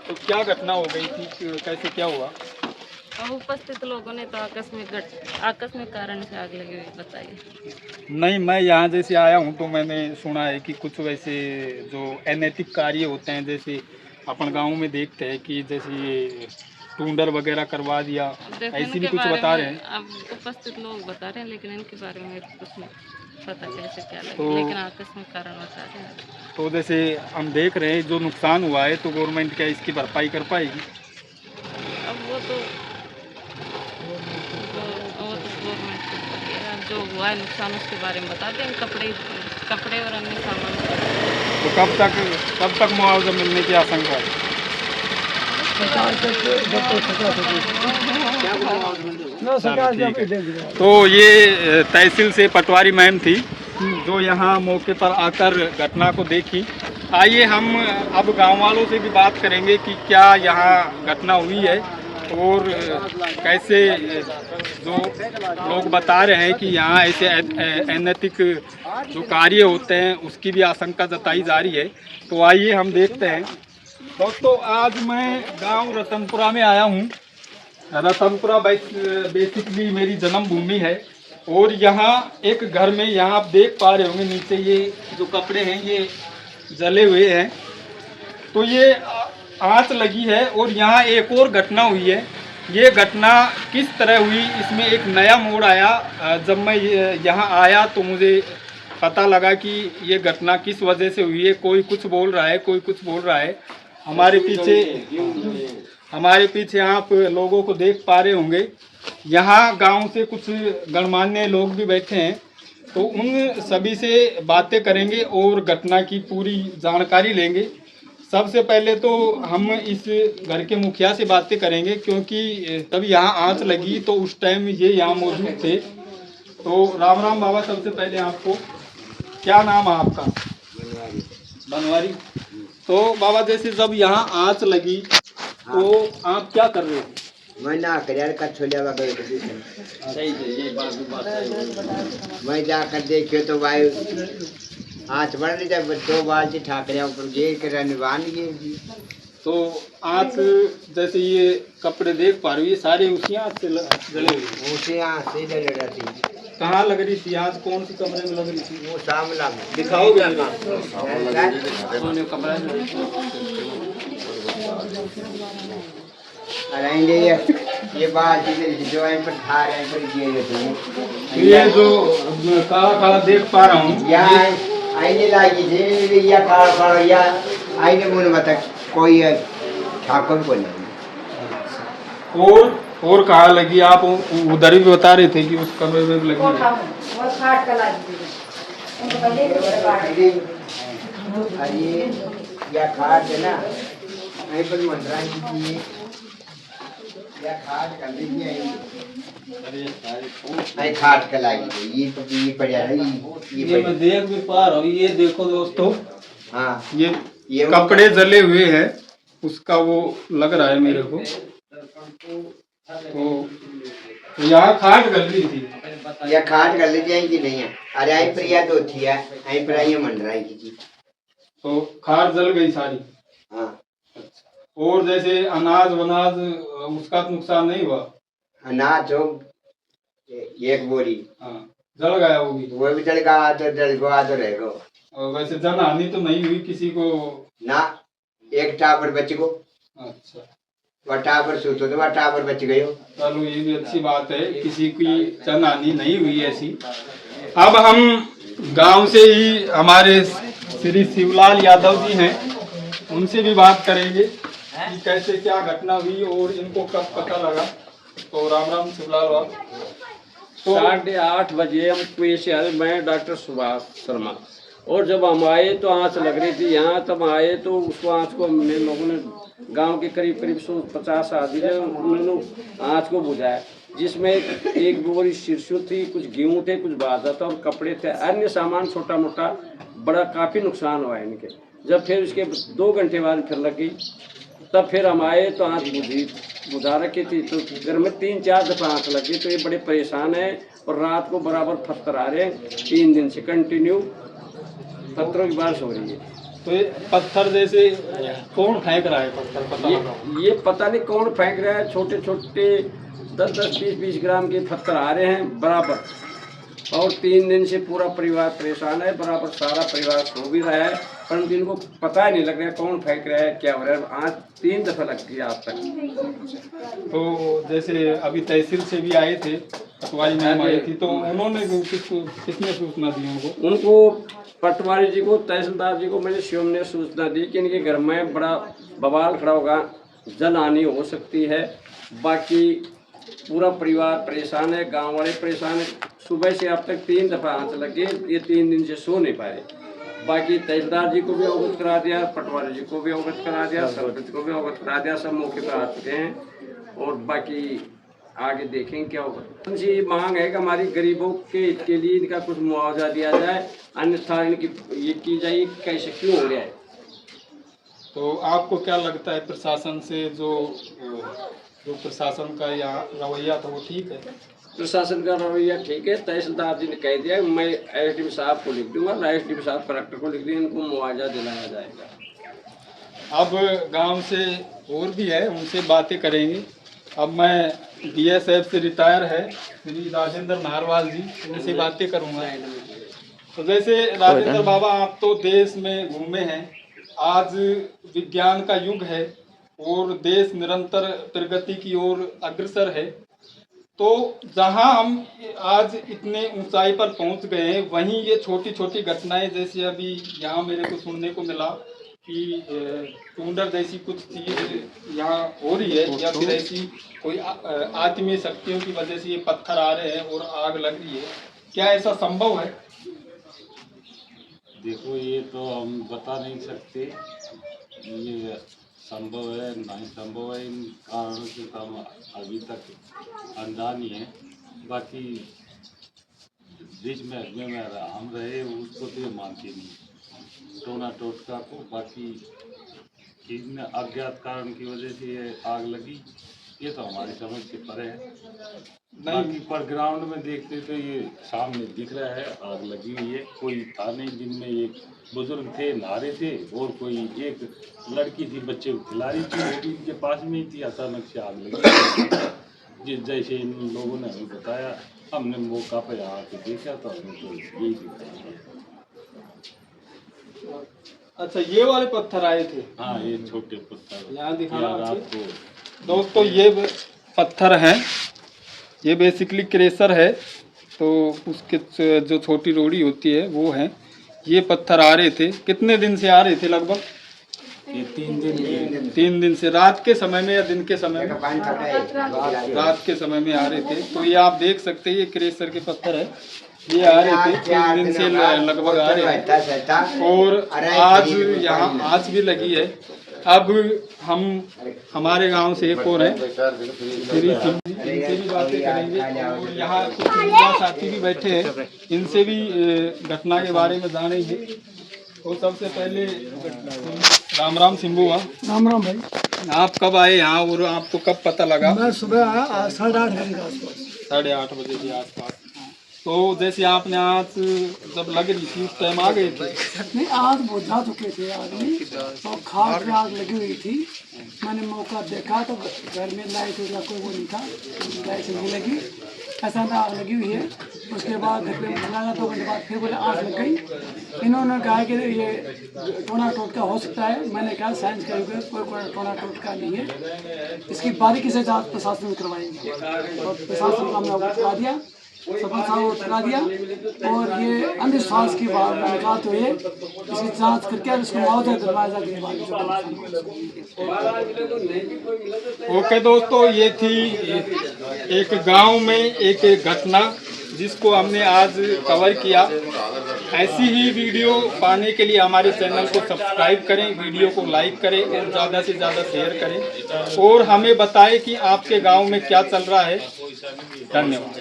तो क्या घटना हो गई थी, कैसे क्या हुआ? अब उपस्थित लोगों ने तो आकस्मिक कारण से आग लगी हुई बताई। नहीं, मैं यहाँ जैसे आया हूँ तो मैंने सुना है कि कुछ वैसे जो अनैतिक कार्य होते हैं, जैसे अपन गांव में देखते हैं कि जैसे ये टूंडर वगैरह करवा दिया, अब देखो ऐसी भी इनके कुछ बारे बता रहे में हैं। अब उपस्थित लोग बता रहे हैं, लेकिन इनके बारे में कुछ नहीं पता कैसे क्या तो लगे, लेकिन आकस्मिक कारण बता रहे हैं। तो जैसे हम देख रहे हैं जो नुकसान हुआ है, तो गवर्नमेंट क्या इसकी भरपाई कर पाएगी? अब वो तो गवर्नमेंट के ऊपर ही है। अब जो हुआ है नुकसान उसके बारे में बता दें। कपड़े और अन्य सामान तो कब तक मुआवजा मिलने की आशंका है? तो ये तहसील से पटवारी मैम थी जो यहाँ मौके पर आकर घटना को देखी। आइए हम अब गांव वालों से भी बात करेंगे कि क्या यहाँ घटना हुई है और कैसे जो लोग बता रहे हैं कि यहाँ ऐसे अनैतिक जो कार्य होते हैं उसकी भी आशंका जताई जा रही है। तो आइए हम देखते हैं। दोस्तों, आज मैं गांव रतनपुरा में आया हूँ। रतनपुरा बेसिकली मेरी जन्मभूमि है और यहाँ एक घर में, यहाँ आप देख पा रहे होंगे नीचे ये जो कपड़े हैं ये जले हुए हैं। तो ये आंच लगी है और यहाँ एक और घटना हुई है। ये घटना किस तरह हुई, इसमें एक नया मोड़ आया। जब मैं यहाँ आया तो मुझे पता लगा कि ये घटना किस वजह से हुई है। कोई कुछ बोल रहा है, कोई कुछ बोल रहा है। हमारे पीछे आप लोगों को देख पा रहे होंगे। यहाँ गांव से कुछ गणमान्य लोग भी बैठे हैं, तो उन सभी से बातें करेंगे और घटना की पूरी जानकारी लेंगे। सबसे पहले तो हम इस घर के मुखिया से बातें करेंगे, क्योंकि तब यहाँ आंच लगी तो उस टाइम ये यहाँ मौजूद थे। तो राम राम बाबा। सबसे पहले आपको, क्या नाम है आपका? बनवारी। तो बाबा, जैसे जब यहाँ आंच लगी तो आप क्या कर रहे थे? मैं ना कर का छोलिया वगैरह सही है, ये बात मैं जाकर देखियो तो भाई हाथ बढ़ रही जब 2 बाल्टी ठाकरिया ऊपर गिर कर निवान गिर। तो आंच, जैसे ये कपड़े देख पा रहे हो, ये सारे उसी आंच से जले हुए? उसे यहाँ से जल रही। कहाँ लग रही थी आंच? कौन सी कमरे में लग रही थी? वो सामला में दिखाओगे? कमरा अरे ये बाल्टी जो है पर ठा रहे पर गिर। ये जो काला काला देख पा रहा हूँ, यार आईने लागी थी या काला काला या आईने मुझे बता कोई ठाकुर को नहीं। और कहाँ लगी? आप उधर भी बता रहे थे कि उस कमरे में लगी है। अरे या खाट है ना, आई पर मंडरा की या खाट कर लीजिए। आई खाट का लागी ये तो ये पड़ जा रही। ये मैं देख भी पा रहा हूँ। ये देखो दोस्तों, हाँ ये कपड़े जले हुए हैं, उसका वो लग रहा है मेरे को। तो यहाँ खाट गल रही थी। या खाट कर लीजिए कि नहीं है। अरे आई प्रिया तो थी है, आई पर आई मंडरा की थी। तो खाट जल गई सारी? हाँ। और जैसे अनाज वनाज उसका नुकसान नहीं हुआ? अनाज हो एक बोरी, हाँ, जल गया वो भी जल गया तो रहेगा। और वैसे जनहानि तो नहीं हुई किसी को? ना, एक टावर बच गो। अच्छा, वह टावर सूतो तो वह टावर बच गयो। चलो ये भी अच्छी बात है, किसी की जनहानि नहीं हुई ऐसी। अब हम गांव से ही हमारे श्री शिवलाल यादव जी हैं, उनसे भी बात करेंगे कि कैसे क्या घटना हुई और इनको कब पता लगा। तो राम राम शिवलाल बाबू। तो 8:30 बजे हम कुएं से आए, मैं डॉक्टर सुभाष शर्मा। और जब हम आए तो आँच लग रही थी यहाँ। तब आए तो उसको आँच को हमने लोगों ने गांव के करीब 150 आदमी ने उन्होंने आँच को बुझाया, जिसमें एक बोरी सिरसों थी, कुछ गेहूँ थे, कुछ बाजरा था और कपड़े थे, अन्य सामान छोटा मोटा बड़ा काफ़ी नुकसान हुआ इनके। जब फिर उसके 2 घंटे बाद फिर लगी, तब फिर हम आए तो आँच बुझा रखी थी। तो घर में 3-4 दफ़ा आँच लगी। तो ये बड़े परेशान है और रात को बराबर पत्थर आ रहे हैं। 3 दिन से कंटिन्यू पत्थरों की बारिश हो रही है। तो ये पत्थर जैसे कौन फेंक रहा है पत्थर, पता लगाओ। ये पता नहीं कौन फेंक रहा है। छोटे छोटे 10-10, 20-20 ग्राम के पत्थर आ रहे हैं बराबर। और 3 दिन से पूरा परिवार परेशान है, बराबर सारा परिवार सो भी रहा है, परंतु इनको पता ही नहीं लग रहा है कौन फेंक रहा है, क्या हो रहा है। आज 3 दफा लग गया आज तक। तो जैसे अभी तहसील से भी आए थे, पटवारी मैम आई थी, तो उन्होंने किसने सूचना दी उनको पटवारी जी को, तहसीलदार जी को मैंने स्वयं ने सूचना दी कि इनके घर में बड़ा बवाल खड़ा होगा, जन हानि हो सकती है। बाकी पूरा परिवार परेशान है, गांव वाले परेशान है। सुबह से अब तक 3 दफा आंच लगे, ये 3 दिन से सो नहीं पाए। बाकी तहसीलदार जी को भी अवगत करा दिया, पटवारी जी को भी अवगत करा दिया, सरपंच को भी अवगत करा दिया, सब मौके पर आ चुके हैं। और बाकी आगे देखेंगे क्या होगा। उनसे मांग है कि हमारी गरीबों के लिए इनका कुछ मुआवजा दिया जाए, अन्यथा इनकी ये की जाए कैसे क्यों हो रहा है। तो आपको क्या लगता है प्रशासन से जो प्रशासन का यहाँ रवैया था वो ठीक है? प्रशासन का रवैया ठीक है। तहसीलदार जी ने कह दिया मैं एसडीओ साहब को लिख दूंगा, एसडीओ साहब कलेक्टर को लिख देंगे, इनको मुआवजा दिलाया जाएगा। अब गांव से और भी है, उनसे बातें करेंगे। अब मैं बीएसएफ से रिटायर है श्री राजेंद्र नारवाल जी, उनसे बातें करूंगा। तो जैसे राजेंद्र बाबा, आप तो देश में घूमे हैं, आज विज्ञान का युग है और देश निरंतर प्रगति की ओर अग्रसर है। तो जहां हम आज इतने ऊंचाई पर पहुंच गए हैं, वहीं ये छोटी छोटी घटनाएं, जैसे अभी यहाँ मेरे को सुनने को मिला कि टूंडर जैसी कुछ चीज यहाँ हो रही है, या फिर ऐसी कोई आत्मीय शक्तियों की वजह से ये पत्थर आ रहे हैं और आग लग रही है, क्या ऐसा संभव है? देखो, ये तो हम बता नहीं सकते, ये संभव है नहीं संभव है, इन कारणों से हम अभी तक अनजान ही है। बाकी जिस महकमे में हम रहे उसको तो ये मानते नहीं टोना टोटका को। बाकी इन अज्ञात कारण की वजह से ये आग लगी, ये तो हमारी समझ से परे है। बाकी पर ग्राउंड में देखते तो ये सामने दिख रहा है आग लगी हुई है। कोई था नहीं, जिनमें एक बुजुर्ग थे नहा रहे थे और कोई एक लड़की थी बच्चे को खिला रही थी, वो भी इनके पास में ही थी। अचानक से आग लगी, जिस जैसे इन लोगों ने हमें बताया, हमने मौका पर आके देखा तो हमें तो यही दिखा। अच्छा, ये वाले पत्थर आए थे? हाँ, ये छोटे पत्थर यहाँ दिखाना आपको दोस्तों, ये पत्थर हैं, ये बेसिकली क्रेशर है, तो उसके जो छोटी रोड़ी होती है वो है। ये पत्थर आ रहे थे, कितने दिन से आ रहे थे? लगभग ये 3 दिन 3 दिन से। रात के समय में या दिन के समय में? रात के समय में आ रहे थे। तो ये आप देख सकते हैं, ये क्रेशर के पत्थर है, ये आ रहे थे 3 दिन से लगभग आ रहे हैं। और आज यहाँ आँच भी लगी है। अब हम हमारे गांव से एक और है श्री सिंह जी, इनसे भी बातें करेंगे। और यहाँ कुछ युवा साथी भी बैठे हैं, इनसे भी घटना के बारे में जानेंगे। तो सबसे पहले राम राम सिंबुआ। राम राम भाई। आप कब आए यहाँ और आपको कब पता लगा? मैं सुबह आया 8:30 बजे के आसपास। 8:30 बजे के आसपास। तो जैसे आपने आज जब लग रही थी उस टाइम आ गए थे? नहीं, आग बुझा चुके थे आदमी, और खाट में आग लगी हुई थी। मैंने मौका देखा तो घर में लाइट का कोई वो नहीं था, लाइट नहीं लगी, ऐसा ना आग लगी हुई है। उसके बाद घर में बुलाया, 2 घंटे बाद फिर बोले आग लग गई। इन्होंने कहा कि ये टोना टोटका हो सकता है। मैंने कहा साइंस का युग है, कोई टोना टोटका नहीं है, इसकी बारीकी से जांच प्रशासन में करवाएंगे। और प्रशासन को हमने अवगत करा दिया, सरपंच साहब को करा दिया। और ये अंधविश्वास की बात हुई है, इसकी जांच करके इसको मुआवजा दिलवाया जाएगा। ओके दोस्तों, ये थी एक गांव में एक घटना जिसको हमने आज कवर किया। ऐसी ही वीडियो पाने के लिए हमारे चैनल को सब्सक्राइब करें, वीडियो को लाइक करें और ज़्यादा से ज़्यादा शेयर करें, और हमें बताएं कि आपके गांव में क्या चल रहा है। धन्यवाद।